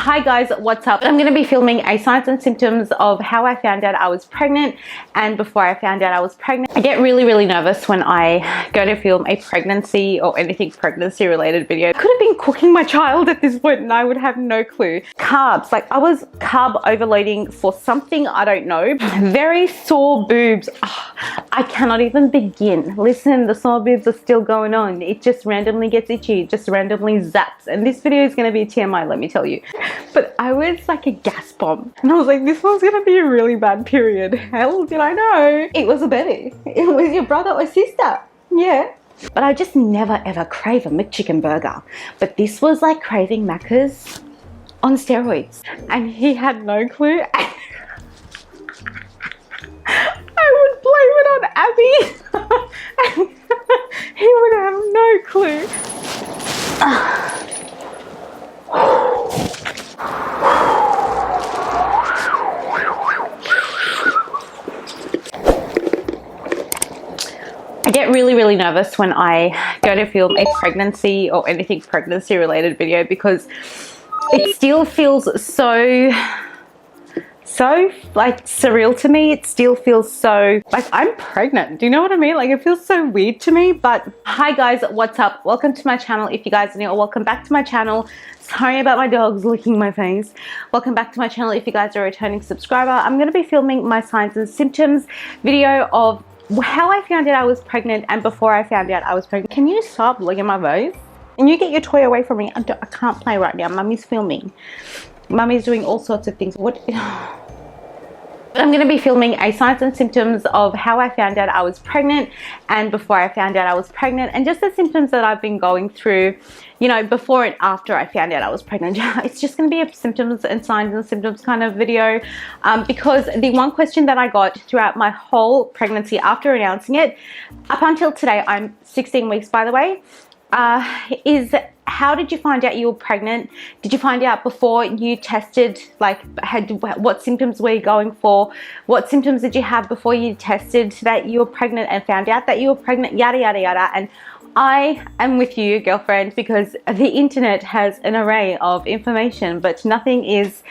Hi guys, what's up? I'm going to be filming a signs and symptoms of how I found out I was pregnant and before I found out I was pregnant. I get really nervous when I go to film a pregnancy or anything pregnancy related video. I could have been cooking my child at this point and I would have no clue. Carbs, like I was carb overloading for something I don't know. Very sore boobs. Oh, I cannot even begin. Listen, the sore boobs are still going on. It just randomly gets itchy, it just randomly zaps. And this video is going to be TMI, let me tell you. But I was like a gas bomb and I was like, this one's gonna be a really bad period. Hell did I know it was a baby. It was your brother or sister. Yeah. But I just never ever crave a McChicken burger. But this was like craving Macca's on steroids. And he had no clue. I would blame it on Abby. And he would have no clue. I get really nervous when I go to film a pregnancy or anything pregnancy related video because it still feels so like surreal to me. It still feels so like I'm pregnant. Do you know what I mean? Like it feels so weird to me. But hi guys, what's up? Welcome to my channel. If you guys are new, or welcome back to my channel. Sorry about my dogs licking my face. Welcome back to my channel. If you guys are a returning subscriber, I'm going to be filming my signs and symptoms video of how I found out I was pregnant and before I found out I was pregnant. Can you stop looking at my face? And you get your toy away from me. I can't play right now. Mummy's filming. Mummy's doing all sorts of things. What? I'm going to be filming a signs and symptoms of how I found out I was pregnant and before I found out I was pregnant, and just the symptoms that I've been going through, you know, before and after I found out I was pregnant. It's just going to be a symptoms and signs and symptoms kind of video because the one question that I got throughout my whole pregnancy after announcing it, up until today, I'm 16 weeks by the way, is how did you find out you were pregnant? Did you find out before you tested? Like, what symptoms were you going for? What symptoms did you have before you tested that you were pregnant and found out that you were pregnant? Yada yada yada. And I am with you, girlfriend, because the internet has an array of information, but nothing is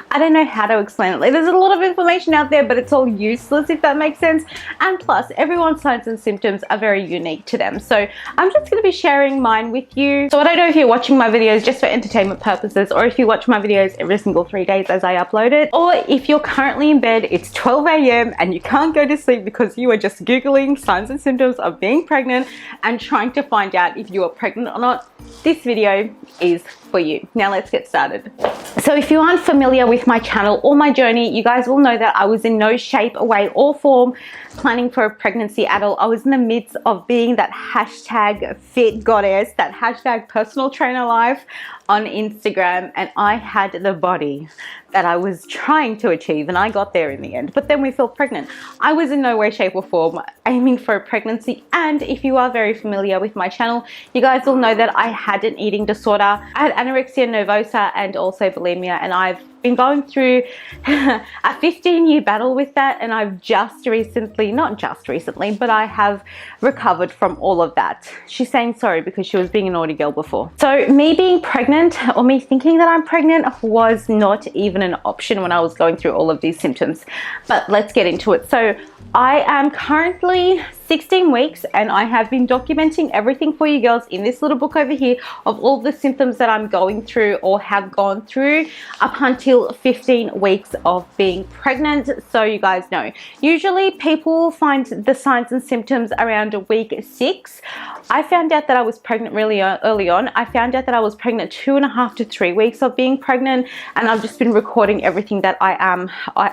I don't know how to explain it. Like, there's a lot of information out there, but it's all useless, if that makes sense. And plus, everyone's signs and symptoms are very unique to them. So I'm just going to be sharing mine with you. So I don't know if you're watching my videos just for entertainment purposes, or if you watch my videos every single 3 days as I upload it, or if you're currently in bed, it's 12 AM and you can't go to sleep because you are just Googling signs and symptoms of being pregnant and trying to find out if you are pregnant or not. This video is for you. Now let's get started. So if you aren't familiar with my channel or my journey, you guys will know that I was in no shape, way or form planning for a pregnancy at all. I was in the midst of being that hashtag fit goddess, that hashtag personal trainer life on Instagram, and I had the body that I was trying to achieve, and I got there in the end. But then we fell pregnant. I was in no way, shape or form aiming for a pregnancy, and if you are very familiar with my channel, you guys will know that I had an eating disorder. I had anorexia nervosa and also bulimia, and I've been going through a 15-year battle with that, and I've just recently, not just recently, but I have recovered from all of that. She's saying sorry because she was being a naughty girl before. So me being pregnant, or me thinking that I'm pregnant, was not even an option when I was going through all of these symptoms. But let's get into it. So I am currently 16 weeks and I have been documenting everything for you girls in this little book over here of all the symptoms that I'm going through or have gone through up until 15 weeks of being pregnant. So you guys know, usually people find the signs and symptoms around week 6. I found out that I was pregnant really early on. I found out that I was pregnant 2.5 to 3 weeks of being pregnant, and I've just been recording everything that I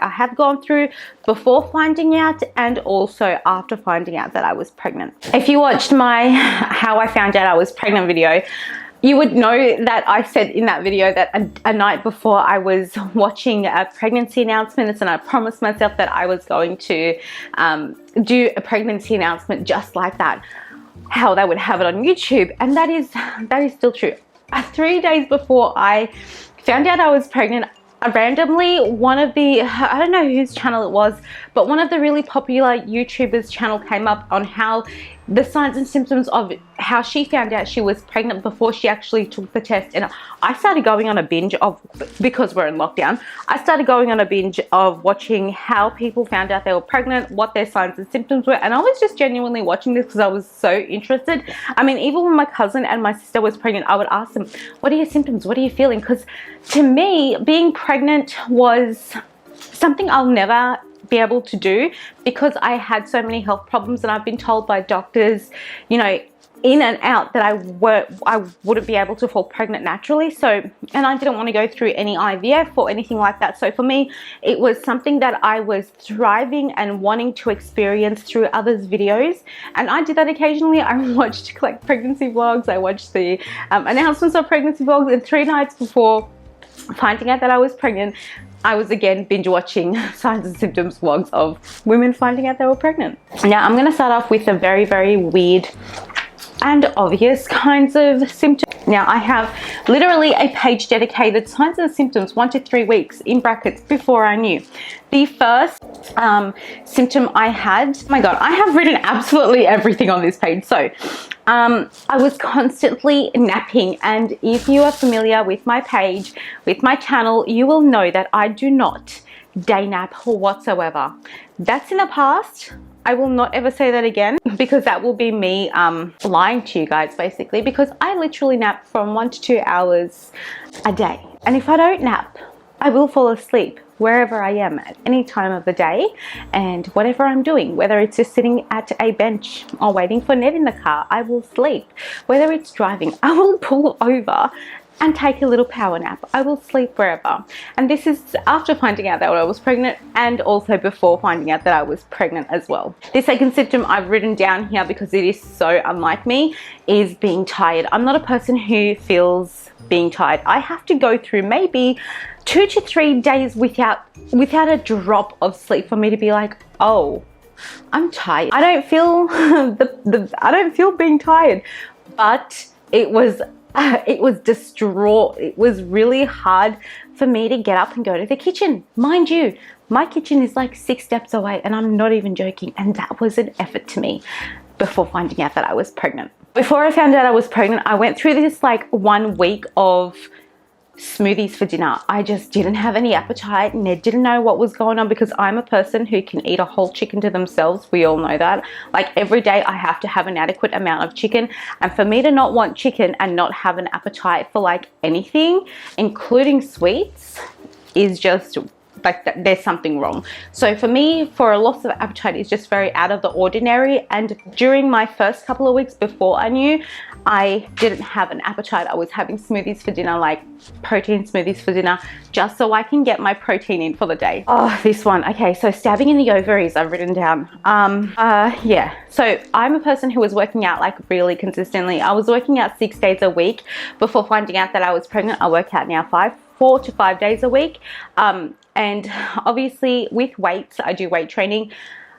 have gone through before finding out and also after finding out that I was pregnant. If you watched my how I found out I was pregnant video, you would know that I said in that video that a night before I was watching pregnancy announcements, and I promised myself that I was going to do a pregnancy announcement just like that, how they would have it on YouTube, and that is still true. 3 days before I found out I was pregnant, randomly one of the, I don't know whose channel it was, but one of the really popular YouTubers channel came up on how the signs and symptoms of how she found out she was pregnant before she actually took the test. And I started going on a binge of, because we're in lockdown, I started going on a binge of watching how people found out they were pregnant, what their signs and symptoms were. And I was just genuinely watching this because I was so interested. I mean, even when my cousin and my sister was pregnant, I would ask them, what are your symptoms? What are you feeling? Because to me, being pregnant was something I'll never be able to do because I had so many health problems, and I've been told by doctors, you know, in and out, that I wouldn't be able to fall pregnant naturally. So, and I didn't want to go through any IVF or anything like that. So for me, it was something that I was thriving and wanting to experience through others' videos. And I did that occasionally. I watched like pregnancy vlogs. I watched the announcements of pregnancy vlogs, and 3 nights before finding out that I was pregnant, I was again binge watching signs and symptoms vlogs of women finding out they were pregnant. Now I'm going to start off with a very, very weird and obvious kinds of symptoms. Now I have literally a page dedicated signs and symptoms 1 to 3 weeks in brackets before I knew. The first symptom I had, oh my god, I have written absolutely everything on this page. So I was constantly napping, and if you are familiar with my page, with my channel, you will know that I do not day nap whatsoever. That's in the past. I will not ever say that again, because that will be me lying to you guys basically, because I literally nap from 1 to 2 hours a day. And if I don't nap, I will fall asleep wherever I am at any time of the day, and whatever I'm doing, whether it's just sitting at a bench or waiting for Ned in the car, I will sleep. Whether it's driving, I will pull over and take a little power nap. I will sleep wherever. And this is after finding out that I was pregnant, and also before finding out that I was pregnant as well. The second symptom I've written down here, because it is so unlike me, is being tired. I'm not a person who feels being tired. I have to go through maybe 2 to 3 days without a drop of sleep for me to be like, oh, I'm tired. I don't feel I don't feel being tired, but it was distraught. It was really hard for me to get up and go to the kitchen. Mind you, my kitchen is like 6 steps away, and I'm not even joking. And that was an effort to me before finding out that I was pregnant. Before I found out I was pregnant, I went through this like 1 week of smoothies for dinner. I just didn't have any appetite. Ned didn't know what was going on, because I'm a person who can eat a whole chicken to themselves. We all know that. Like every day I have to have an adequate amount of chicken, and for me to not want chicken and not have an appetite for like anything, including sweets, is just like there's something wrong. So for me, for a loss of appetite is just very out of the ordinary. And during my first couple of weeks before I knew, I didn't have an appetite. I was having smoothies for dinner, like protein smoothies for dinner, just so I can get my protein in for the day. Oh, this one. Okay, so stabbing in the ovaries I've written down. Yeah, so I'm a person who was working out like really consistently. I was working out 6 days a week before finding out that I was pregnant. I work out now 4 to 5 days a week. And obviously with weights, I do weight training.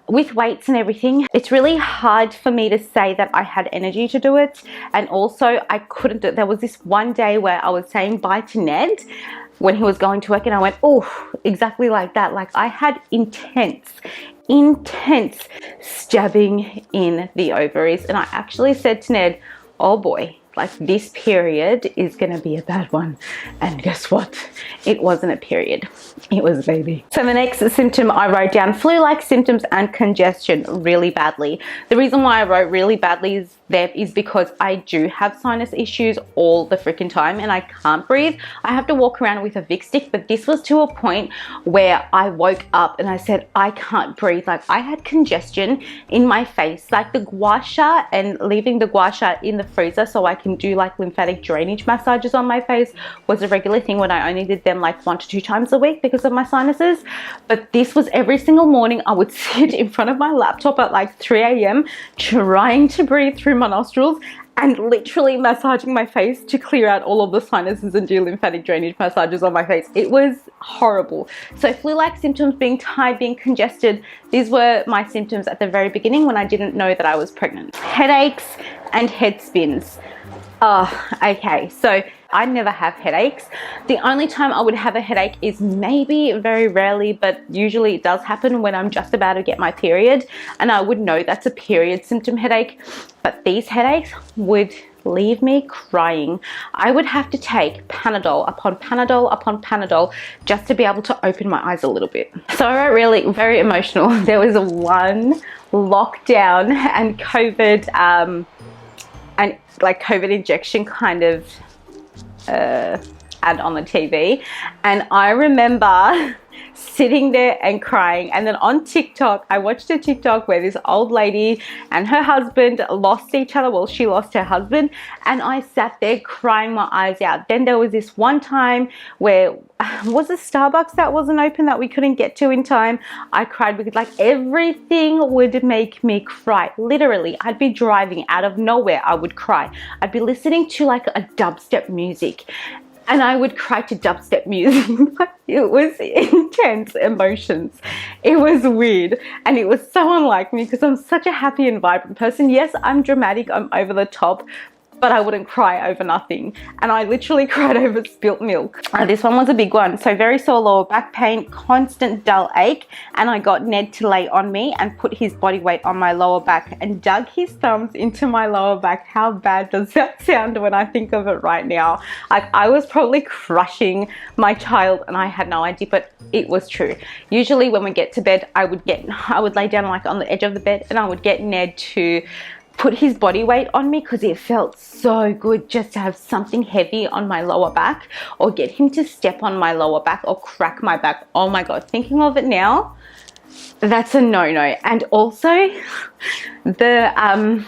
With weights and everything, it's really hard for me to say that I had energy to do it. And also I couldn't do it. There was this one day where I was saying bye to Ned when he was going to work, and I went, oh, exactly like that. Like I had intense stabbing in the ovaries. And I actually said to Ned, oh boy, like this period is gonna be a bad one. And guess what? It wasn't a period, it was a baby. So the next symptom I wrote down, flu-like symptoms and congestion really badly. The reason why I wrote really badly is because I do have sinus issues all the freaking time, and I can't breathe. I have to walk around with a Vic stick, but this was to a point where I woke up and I said, I can't breathe. Like I had congestion in my face, like the gua sha, and leaving the gua sha in the freezer so I can do like lymphatic drainage massages on my face was a regular thing when I only did them like 1 to 2 times a week because of my sinuses. But this was every single morning. I would sit in front of my laptop at like 3 a.m. trying to breathe through my nostrils and literally massaging my face to clear out all of the sinuses and do lymphatic drainage massages on my face. It was horrible. So flu-like symptoms, being tired, being congested, these were my symptoms at the very beginning when I didn't know that I was pregnant. Headaches and head spins. Oh, okay. So I never have headaches. The only time I would have a headache is maybe very rarely, but usually it does happen when I'm just about to get my period, and I would know that's a period symptom headache. But these headaches would leave me crying. I would have to take Panadol upon Panadol upon Panadol just to be able to open my eyes a little bit. So I got really very emotional. There was one lockdown and COVID and like COVID injection kind of ad on the TV, and I remember sitting there and crying. And then on TikTok, I watched a TikTok where this old lady and her husband lost each other. Well, she lost her husband, and I sat there crying my eyes out. Then there was this one time where was a Starbucks that wasn't open that we couldn't get to in time. I cried because like everything would make me cry. Literally, I'd be driving out of nowhere, I would cry. I'd be listening to like a dubstep music and I would cry to dubstep music. It was intense emotions. It was weird, and it was so unlike me because I'm such a happy and vibrant person. Yes, I'm dramatic, I'm over the top, but I wouldn't cry over nothing. And I literally cried over spilt milk. This one was a big one. So very sore lower back pain, constant dull ache, and I got Ned to lay on me and put his body weight on my lower back and dug his thumbs into my lower back. How bad does that sound when I think of it right now? Like I was probably crushing my child and I had no idea, but it was true. Usually when we get to bed, I would lay down like on the edge of the bed and I would get Ned to put his body weight on me because it felt so good just to have something heavy on my lower back, or get him to step on my lower back or crack my back. Oh my God, thinking of it now, that's a no-no. And also the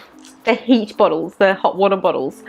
heat bottles, the hot water bottles.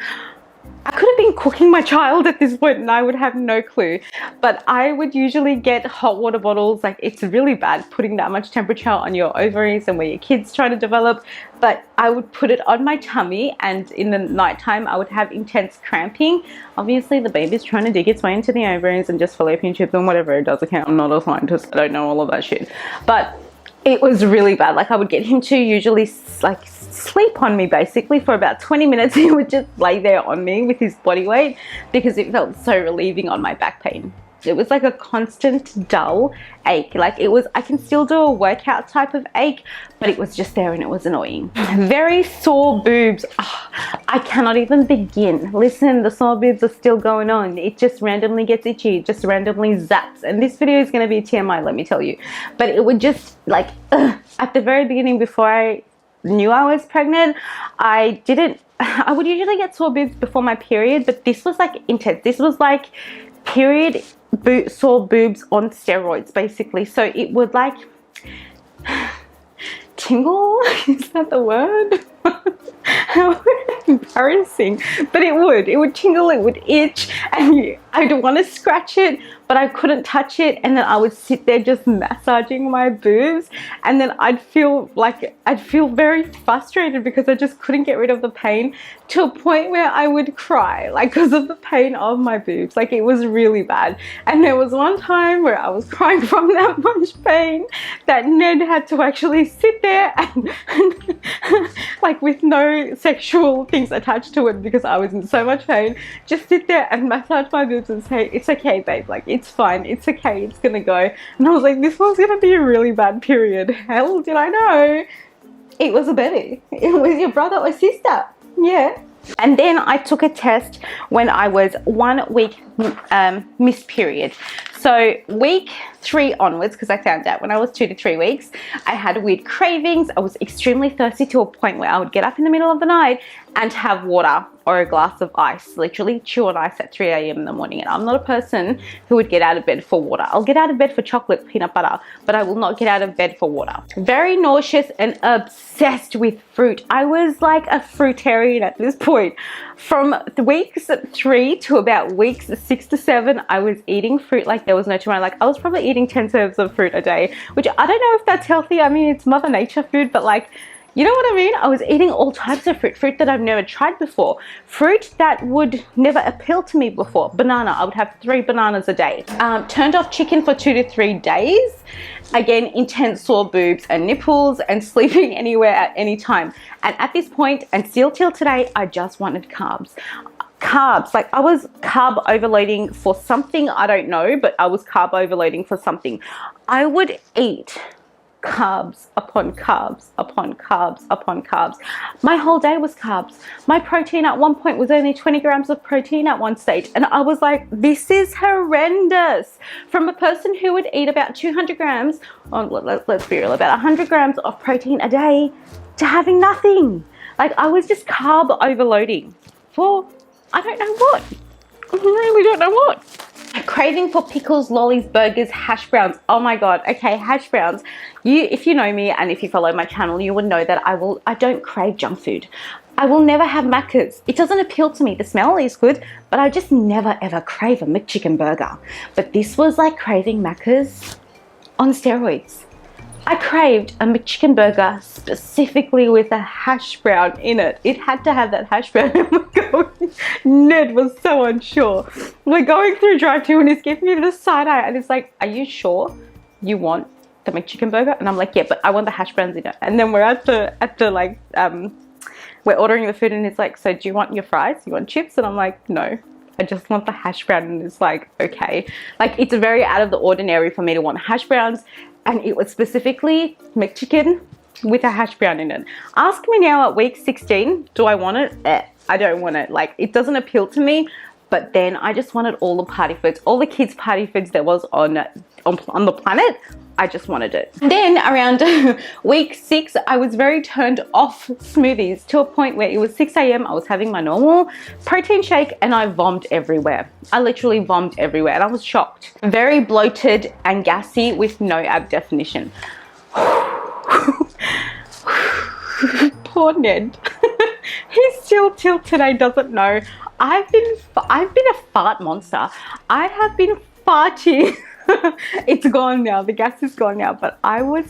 I could have been cooking my child at this point and I would have no clue. But I would usually get hot water bottles. Like it's really bad putting that much temperature on your ovaries and where your kids try to develop. But I would put it on my tummy, and in the nighttime I would have intense cramping. Obviously the baby's trying to dig its way into the ovaries and just fallopian tubes and whatever it does. Okay, I'm not a scientist, I don't know all of that shit. But it was really bad. Like I would get him to usually like sleep on me basically for about 20 minutes. He would just lay there on me with his body weight because it felt so relieving on my back pain. It was like a constant dull ache. Like it was, I can still do a workout type of ache, but it was just there and it was annoying. Very sore boobs. Oh, I cannot even begin. Listen, the sore boobs are still going on. It just randomly gets itchy, just randomly zaps. And this video is going to be TMI, let me tell you. But it would just like, at the very beginning before I knew I was pregnant, I would usually get sore boobs before my period, but this was like intense. This was like period sore boobs on steroids basically. So it would like tingle, is that the word? How embarrassing. But it would tingle, it would itch, and I'd want to scratch it, but I couldn't touch it. And then I would sit there just massaging my boobs, and then I'd feel very frustrated because I just couldn't get rid of the pain, to a point where I would cry like because of the pain of my boobs. Like it was really bad. And there was one time where I was crying from that much pain that Ned had to actually sit there and like with no sexual things attached to it because I was in so much pain, just sit there and massage my boobs and say, it's okay babe, like it's fine, it's okay, it's gonna go. And I was like, this was gonna be a really bad period. Hell did I know it was a baby. It was your brother or sister. Yeah. And then I took a test when I was 1 week missed period. So week 3 onwards, because I found out when I was 2 to 3 weeks, I had weird cravings. I was extremely thirsty to a point where I would get up in the middle of the night and have water or a glass of ice, literally chew on ice at 3 a.m. in the morning. And I'm not a person who would get out of bed for water. I'll get out of bed for chocolate, peanut butter, but I will not get out of bed for water. Very nauseous and obsessed with fruit. I was like a fruitarian at this point. From weeks 3 to about weeks 6 to 7, I was eating fruit like there was no tomorrow. Like I was probably eating 10 serves of fruit a day, which I don't know if that's healthy. I mean, it's Mother Nature food, but like, you know what I mean? I was eating all types of fruit that I've never tried before. Fruit that would never appeal to me before. Banana, I would have 3 bananas a day. Turned off chicken for 2 to 3 days. Again, intense sore boobs and nipples and sleeping anywhere at any time. And at this point, and still till today, I just wanted carbs. carbs. Like I was carb overloading for something, I don't know, but I was carb overloading for something. I would eat carbs upon carbs upon carbs upon carbs. My whole day was carbs. My protein at one point was only 20 grams of protein at one stage, and I was like, this is horrendous. From a person who would eat about 200 grams, let's be real, about 100 grams of protein a day, to having nothing. Like I was just carb overloading for I don't know what. I really don't know what. Craving for pickles, lollies, burgers, hash browns. Oh my god. Okay, hash browns. If you know me and if you follow my channel, you would know that I don't crave junk food. I will never have Macca's. It doesn't appeal to me. The smell is good, but I just never ever crave a McChicken burger. But this was like craving Macca's on steroids. I craved a McChicken burger specifically with a hash brown in it. It had to have that hash brown. Oh my god, Ned was so unsure. We're going through drive-thru and he's giving me the side eye and it's like, are you sure you want the McChicken burger? And I'm like, yeah, but I want the hash browns in it. And then we're at the like, we're ordering the food and it's like, so do you want your fries? You want chips? And I'm like, no. I just want the hash brown. And it's like, okay. Like it's very out of the ordinary for me to want hash browns. And it was specifically McChicken with a hash brown in it. Ask me now at week 16, do I want it? I don't want it. Like it doesn't appeal to me. But then I just wanted all the party foods, all the kids' party foods there was on the planet. I just wanted it. Then around week 6, I was very turned off smoothies to a point where it was 6 a.m. I was having my normal protein shake and I vommed everywhere. I literally vommed everywhere and I was shocked. Very bloated and gassy with no ab definition. Poor Ned. He still till today doesn't know. I've been a fart monster. I have been farting. It's gone now. The gas is gone now. But I was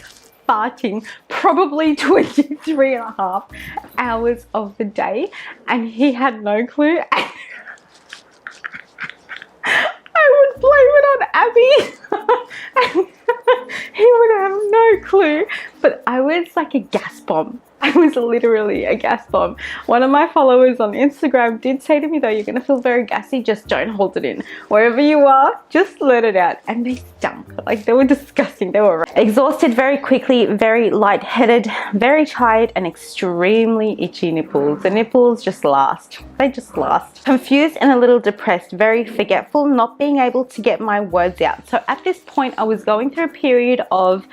farting probably 23 and a half hours of the day. And he had no clue. I would blame it on Abby. He would have no clue. But I was like a gas bomb. I was literally a gas bomb. One of my followers on Instagram did say to me though, you're going to feel very gassy, just don't hold it in. Wherever you are, just let it out. And they stunk. Like they were disgusting. They were exhausted very quickly, very lightheaded, very tired and extremely itchy nipples. The nipples just last. They just last. Confused and a little depressed, very forgetful, not being able to get my words out. So at this point I was going through a period of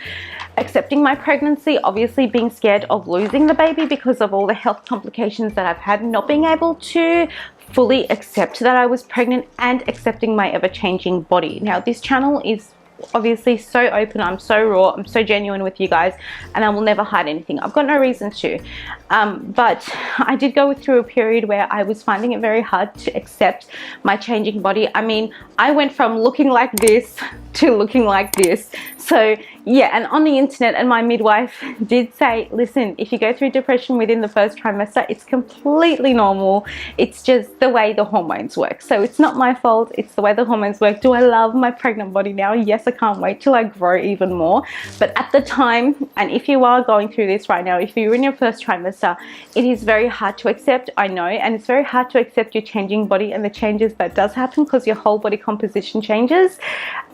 accepting my pregnancy, obviously being scared of losing the baby because of all the health complications that I've had, not being able to fully accept that I was pregnant and accepting my ever-changing body. Now this channel is obviously so open, I'm so raw, I'm so genuine with you guys, and I will never hide anything. I've got no reason to. But I did go through a period where I was finding it very hard to accept my changing body. I mean, I went from looking like this to looking like this. So yeah, and on the internet, and my midwife did say, listen, if you go through depression within the first trimester, it's completely normal. It's just the way the hormones work. So it's not my fault, it's the way the hormones work. Do I love my pregnant body now? Yes, I can't wait till I grow even more. But at the time, and if you are going through this right now, if you're in your first trimester, it is very hard to accept, I know, and it's very hard to accept your changing body and the changes that does happen because your whole body composition changes.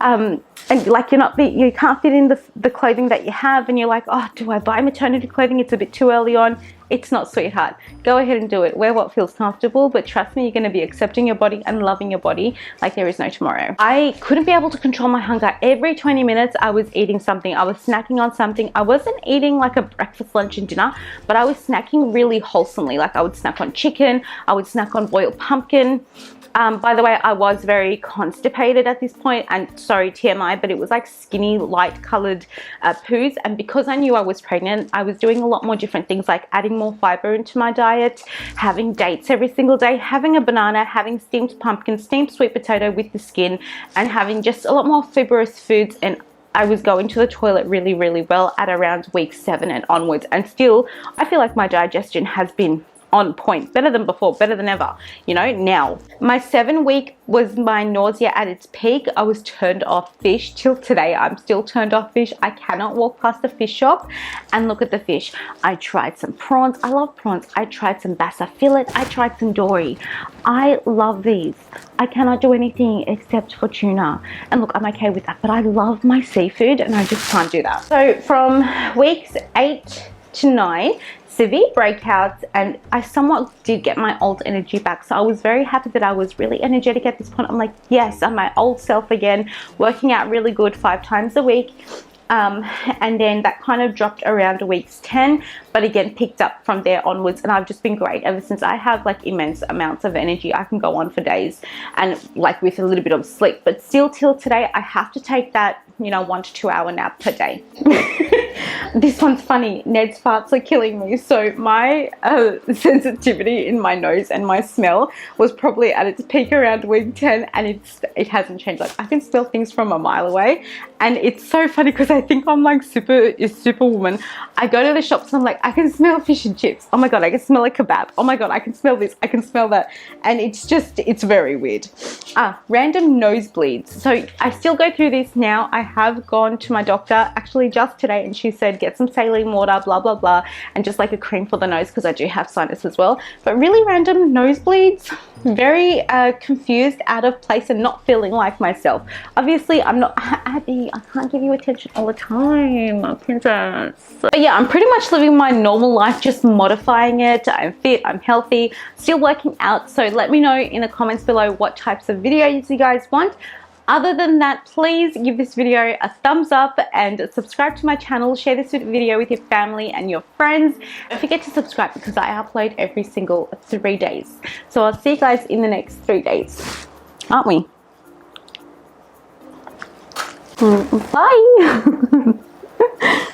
And like you can't fit in the clothing that you have, and you're like, oh, do I buy maternity clothing? It's a bit too early on. It's not, sweetheart. Go ahead and do it. Wear what feels comfortable, but trust me, you're going to be accepting your body and loving your body like there is no tomorrow. I couldn't be able to control my hunger. Every 20 minutes I was eating something. I was snacking on something. I wasn't eating like a breakfast, lunch and dinner, but I was snacking really wholesomely. Like I would snack on chicken, I would snack on boiled pumpkin. By the way, I was very constipated at this point, and sorry TMI, but it was like skinny light colored poos. And because I knew I was pregnant, I was doing a lot more different things, like adding more fiber into my diet, having dates every single day, having a banana, having steamed pumpkin, steamed sweet potato with the skin, and having just a lot more fibrous foods. And I was going to the toilet really well at around week 7 and onwards, and still I feel like my digestion has been on point, better than before, better than ever, you know, now. My 7-week was my nausea at its peak. I was turned off fish. Till today, I'm still turned off fish. I cannot walk past a fish shop and look at the fish. I tried some prawns. I love prawns. I tried some bassa fillet. I tried some dory. I love these. I cannot do anything except for tuna. And look, I'm okay with that, but I love my seafood and I just can't do that. So from weeks 8 to 9, severe breakouts, and I somewhat did get my old energy back. So I was very happy that I was really energetic at this point. I'm like, yes, I'm my old self again, working out really good 5 times a week. And then that kind of dropped around weeks 10, but again picked up from there onwards, and I've just been great ever since. I have like immense amounts of energy. I can go on for days, and like with a little bit of sleep, but still till today I have to take that, you know, 1 to 2 hour nap per day. This one's funny. Ned's farts are killing me. So my sensitivity in my nose and my smell was probably at its peak around week 10, and it hasn't changed. Like I can smell things from a mile away, and it's so funny because I think I'm like superwoman. I go to the shops and I'm like, I can smell fish and chips. Oh my god, I can smell a kebab. Oh my god, I can smell this. I can smell that, and it's very weird. Random nosebleeds. So I still go through this now. I have gone to my doctor actually just today, and she said get some saline water, blah blah blah, and just like a cream for the nose because I do have sinus as well. But really random nosebleeds, very confused, out of place, and not feeling like myself. Obviously I'm not Abby, I can't give you attention all the time, princess. But yeah, I'm pretty much living my normal life, just modifying it. I'm fit, I'm healthy, still working out. So let me know in the comments below what types of videos you guys want. Other than that, please give this video a thumbs up and subscribe to my channel. Share this video with your family and your friends. Don't forget to subscribe because I upload every single 3 days. So I'll see you guys in the next 3 days. Aren't we? Bye!